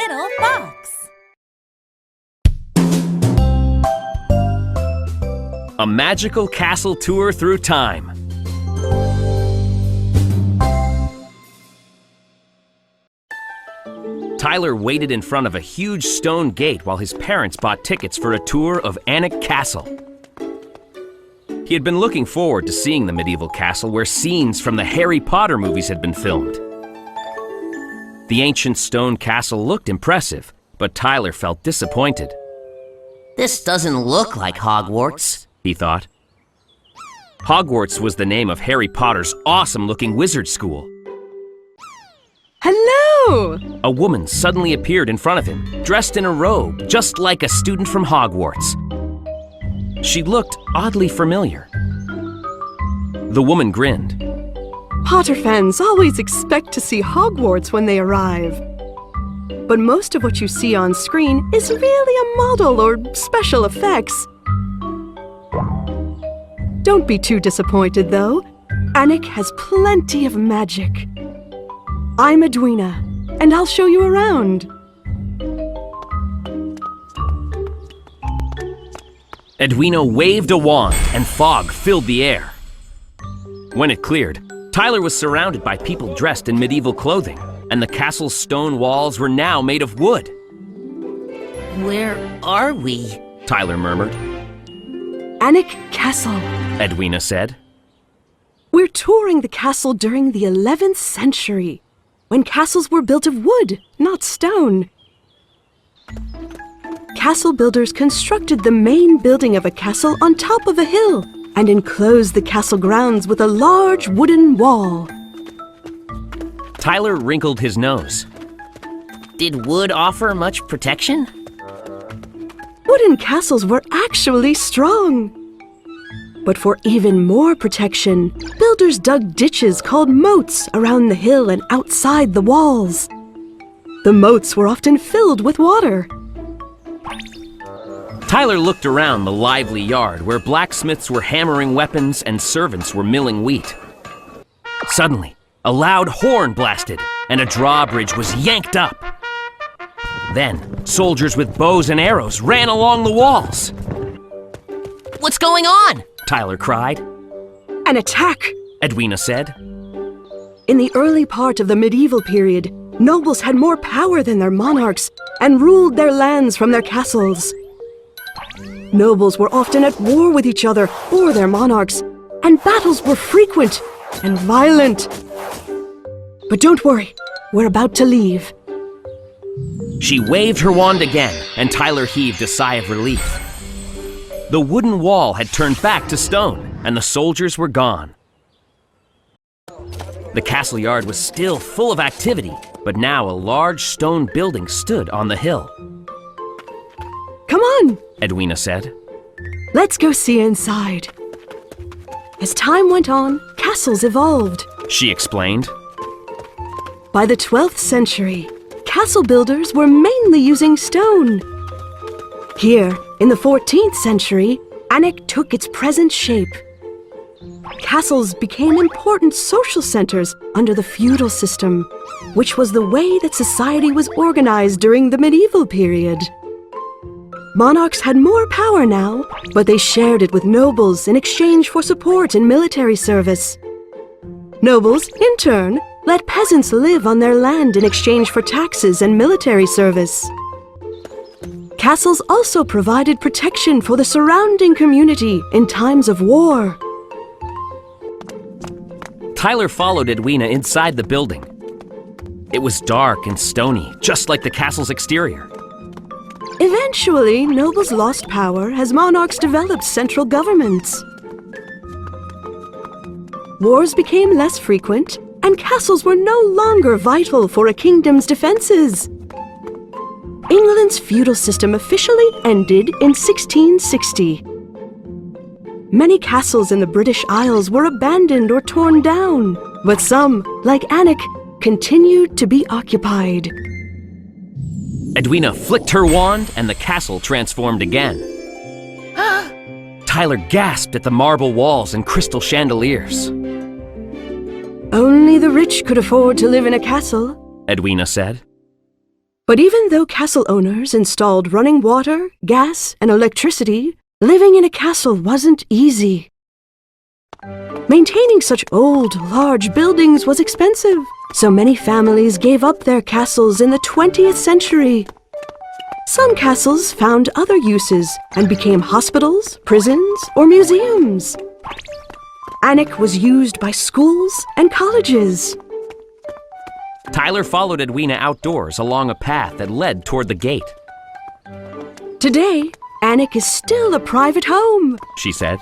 little fox. A magical castle tour through time. Tyler waited in front of a huge stone gate while his parents bought tickets for a tour of Alnwick Castle. He had been looking forward to seeing the medieval castle where scenes from the Harry Potter movies had been filmed. The ancient stone castle looked impressive, but Tyler felt disappointed. This doesn't look like Hogwarts, he thought. Hogwarts was the name of Harry Potter's awesome-looking wizard school. Hello! A woman suddenly appeared in front of him, dressed in a robe, just like a student from Hogwarts. She looked oddly familiar. The woman grinned. Potter fans always expect to see Hogwarts when they arrive. But most of what you see on screen is really a model or special effects. Don't be too disappointed, though. Alnwick has plenty of magic. I'm Edwina, and I'll show you around. Edwina waved a wand, and fog filled the air. When it cleared, Tyler was surrounded by people dressed in medieval clothing, and the castle's stone walls were now made of wood. Where are we? Tyler murmured. Alnwick Castle. Edwina said. We're touring the castle during the 11th century, when castles were built of wood, not stone. Castle builders constructed the main building of a castle on top of a hill and enclosed the castle grounds with a large wooden wall. Tyler wrinkled his nose. Did wood offer much protection? Wooden castles were actually strong. But for even more protection, builders dug ditches called moats around the hill and outside the walls. The moats were often filled with water. Tyler looked around the lively yard where blacksmiths were hammering weapons and servants were milling wheat. Suddenly, a loud horn blasted and a drawbridge was yanked up. Then, soldiers with bows and arrows ran along the walls. What's going on? Tyler cried. An attack! Edwina said. In the early part of the medieval period, nobles had more power than their monarchs and ruled their lands from their castles. Nobles were often at war with each other or their monarchs, and battles were frequent and violent. But don't worry, we're about to leave. She waved her wand again, and Tyler heaved a sigh of relief. The wooden wall had turned back to stone, and the soldiers were gone. The castle yard was still full of activity, but now a large stone building stood on the hill. Come on, Edwina said. Let's go see inside. As time went on, castles evolved. She explained. By the 12th century, castle builders were mainly using stone. Here, in the 14th century, Alnwick took its present shape. Castles became important social centers under the feudal system, which was the way that society was organized during the medieval period. Monarchs had more power now, but they shared it with nobles in exchange for support in military service. Nobles, in turn, let peasants live on their land in exchange for taxes and military service. Castles also provided protection for the surrounding community in times of war. Tyler followed Edwina inside the building. It was dark and stony, just like the castle's exterior. Eventually, nobles lost power as monarchs developed central governments. Wars became less frequent, and castles were no longer vital for a kingdom's defenses. England's feudal system officially ended in 1660. Many castles in the British Isles were abandoned or torn down, but some, like Alnwick, continued to be occupied. Edwina flicked her wand and the castle transformed again. Tyler gasped at the marble walls and crystal chandeliers. Only the rich could afford to live in a castle, Edwina said. But even though castle owners installed running water, gas, and electricity, living in a castle wasn't easy. Maintaining such old, large buildings was expensive, so many families gave up their castles in the 20th century. Some castles found other uses and became hospitals, prisons, or museums. Alnwick was used by schools and colleges. Tyler followed Edwina outdoors along a path that led toward the gate. Today, Alnwick is still a private home. She said.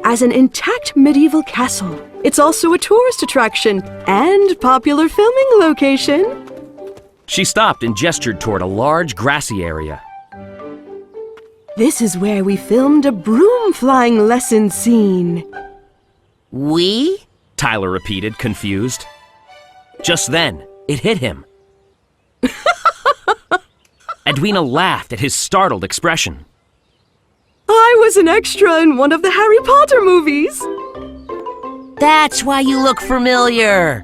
As an intact medieval castle, it's also a tourist attraction and popular filming location. She stopped and gestured toward a large grassy area. This is where we filmed a broom flying lesson scene. We? Tyler repeated, confused. Just then, it hit him. Edwina laughed at his startled expression. I was an extra in one of the Harry Potter movies. That's why you look familiar.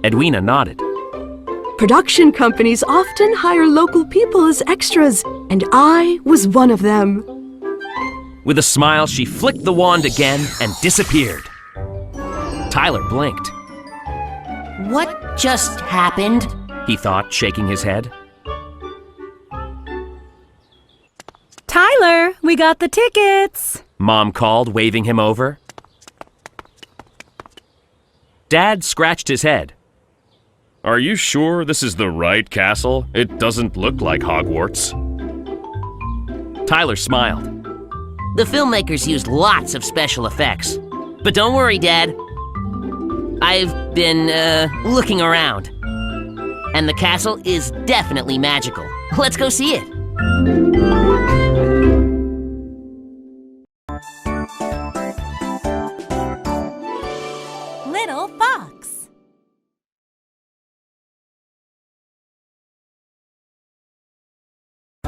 Edwina nodded. Production companies often hire local people as extras, and I was one of them. With a smile, she flicked the wand again and disappeared. Tyler blinked. What just happened? He thought, shaking his head. Tyler, we got the tickets. Mom called, waving him over. Dad scratched his head. Are you sure this is the right castle? It doesn't look like Hogwarts. Tyler smiled. The filmmakers used lots of special effects. But don't worry, Dad. I've been, looking around. And the castle is definitely magical. Let's go see it.